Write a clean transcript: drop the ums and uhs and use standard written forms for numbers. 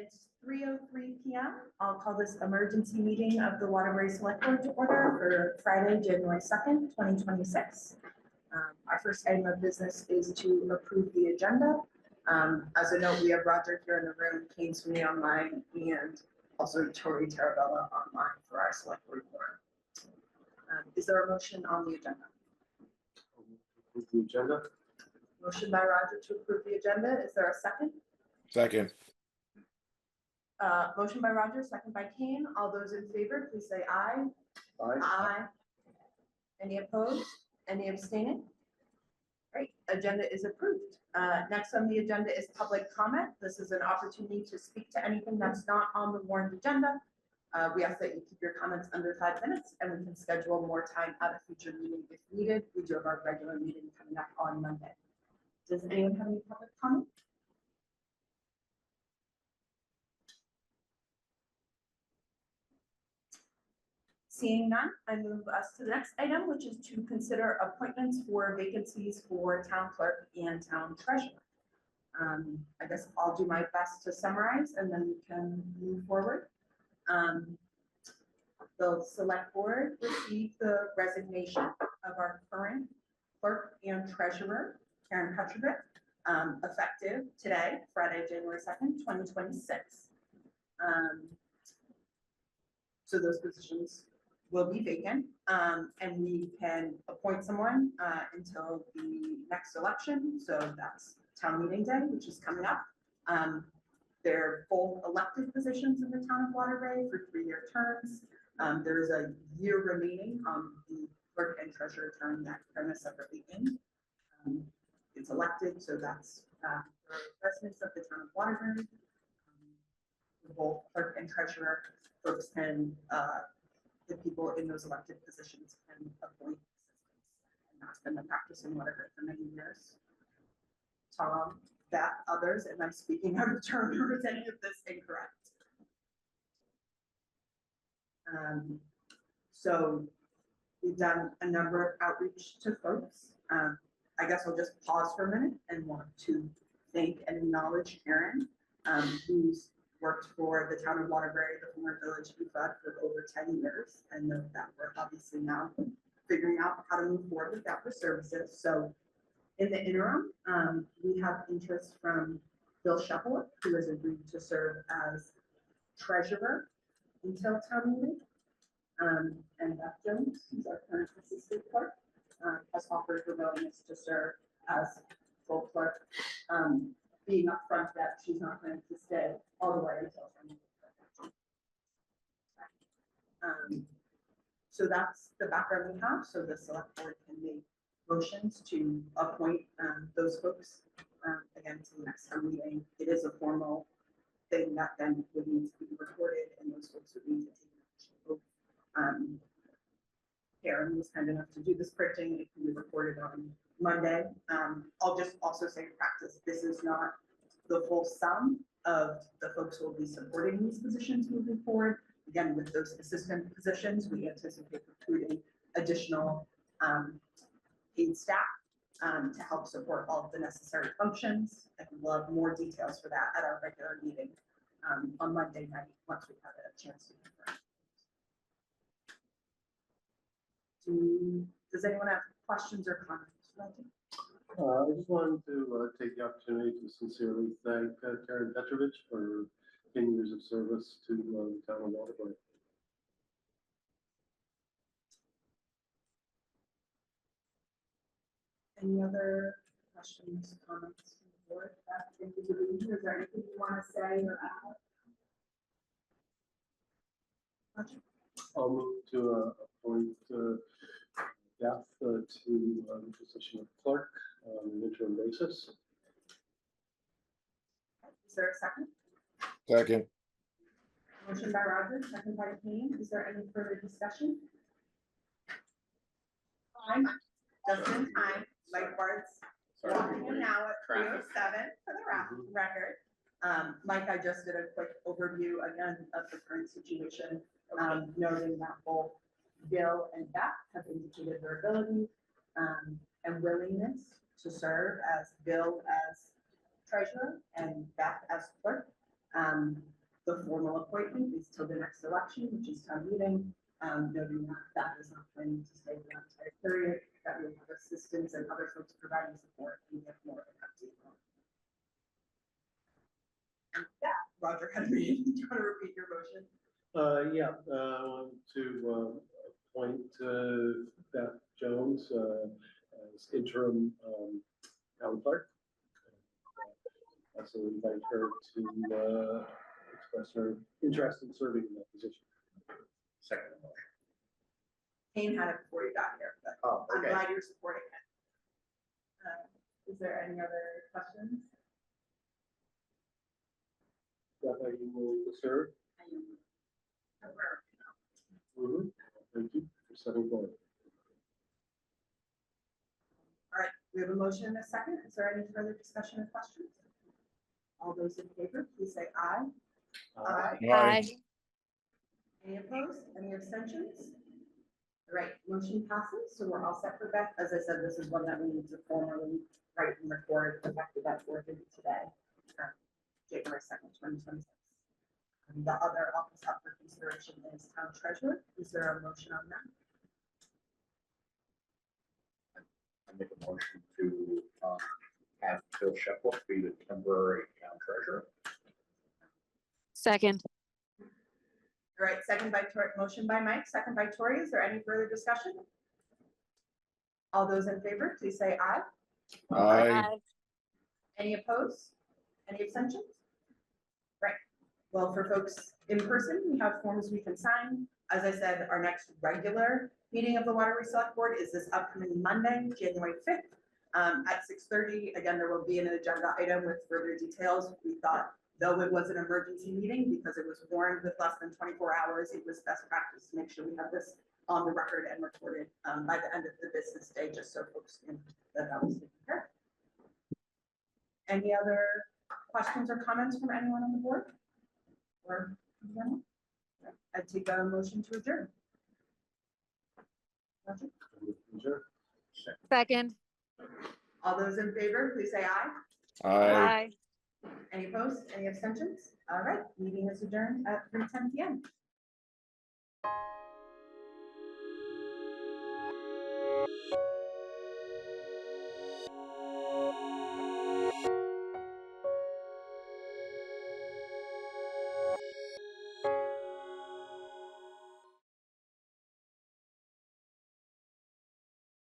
It's 3:03 p.m. I'll call this emergency meeting of the Waterbury Selectboard to order for Friday, January 2nd, 2026. Our first item of business is to approve the agenda. As a note, we have Roger here in the room, Kane Sweeney online, and also Tori Tarabella online for our Selectboard forum. Is there a motion on the agenda? Approve the agenda. Motion by Roger to approve the agenda. Is there a second? Second. Motion by Roger, second by Kane. All those in favor, please say aye. Aye. Aye. Any opposed? Any abstaining? Great, agenda is approved. Next on the agenda is public comment. This is an opportunity to speak to anything that's not on the warrant agenda. We ask that you keep your comments under 5 minutes, and we can schedule more time at a future meeting if needed. We do have our regular meeting coming up on Monday. Does anyone have any public comment? Seeing none, I move us to the next item, which is to consider appointments for vacancies for town clerk and town treasurer. I guess I'll do my best to summarize and then we can move forward. The select board received the resignation of our current clerk and treasurer, Karen Petrovic, effective today, Friday, January 2nd, 2026. So those positions will be vacant, and we can appoint someone until the next election. So that's town meeting day, which is coming up. They're both elected positions in the town of Waterbury for 3-year terms. There is a year remaining on the clerk and treasurer term that Karen is separately in. It's elected, so that's for residents of the town of Waterbury. Both clerk and treasurer folks can the people in those elected positions can appoint assistants, and that's been the practice in Waterbury for many years. Tom, that others, am I speaking out of turn or is any of this incorrect? So we've done a number of outreach to folks. I guess I'll just pause for a minute and want to thank and acknowledge Karen, who's worked for the town of Waterbury, the former village UFA, for over 10 years, and note that we're obviously now figuring out how to move forward with that for services. So in the interim, we have interest from Bill Shepard, who has agreed to serve as treasurer until town meeting, and Beth Jones, who's our current assistant clerk, has offered her willingness to serve as full clerk, being upfront that she's not going to stay all the way until town meeting. So that's the background we have. So the select board can make motions to appoint those folks again to the next town meeting. It is a formal thing that then would need to be recorded, and those folks would need to take action. Karen was kind enough to do this printing. It can be recorded on Monday. I'll just also say in practice, this is not the full sum of the folks who will be supporting these positions moving forward. Again, with those assistant positions, we anticipate recruiting additional paid staff to help support all of the necessary functions. And we'll have more details for that at our regular meeting on Monday night once we've had a chance to confirm. Does anyone have questions or comments? I just wanted to take the opportunity to sincerely thank Karen Petrovic for 10 years of service to the town of Waterbury. Any other questions, comments from the board? Is there anything you want to say or add? I'll move to appoint Beth to the position of clerk on an interim basis. Is there a second? Second. Motion by Roger, second by Kane. Is there any further discussion? Fine. Just in time. Mike Bart's walking in now at 3:07 for the record. Mike, I just did a quick overview again of the current situation, noting that both Bill and Beth have indicated their ability and willingness to serve as Bill as treasurer and Beth as clerk. the formal appointment is till the next election, which is town meeting. Noting that that is not planning to stay for that entire period, that we will have assistance and other folks providing support and get more of an update on. And yeah, Roger had me, do you want to repeat your motion? Yeah, I want to appoint Beth Jones as interim town clerk. Also invite her to express her interest in serving in that position. Second motion. Kane had it before you got here, but Oh, I'm okay. glad you're supporting it. Is there any other questions? Beth, are you willing to serve? Thank you for setting forward. All right, we have a motion and a second. Is there any further discussion or questions? All those in favor, please say aye. Aye. Any opposed? Any abstentions? All right, motion passes, so we're all set for Beth. As I said, this is one that we need to formally write and record effective that we're doing today, January 2nd, 2026. And the other office up for consideration is town treasurer. Is there a motion on that? I make a motion to have Phil Shepard be the temporary town treasurer. Second. All right, motion by Mike, second by Tori. Is there any further discussion? All those in favor, please say aye. Aye. Any opposed? Any abstentions? Right. Well, for folks in person, we have forms we can sign. As I said, our next regular meeting of the Waterbury Select Board is this upcoming Monday, January 5th, at 6:30. Again, there will be an agenda item with further details. We thought, though it was an emergency meeting because it was warned with less than 24 hours, it was best practice to make sure we have this on the record and recorded by the end of the business day, just so folks can that was taken care of. Any other questions or comments from anyone on the board? Or I'd take a motion to adjourn. Roger? Sure. Second. All those in favor, please say aye. Aye. Any opposed? Any abstentions? All right, meeting is adjourned at 3:10 p.m.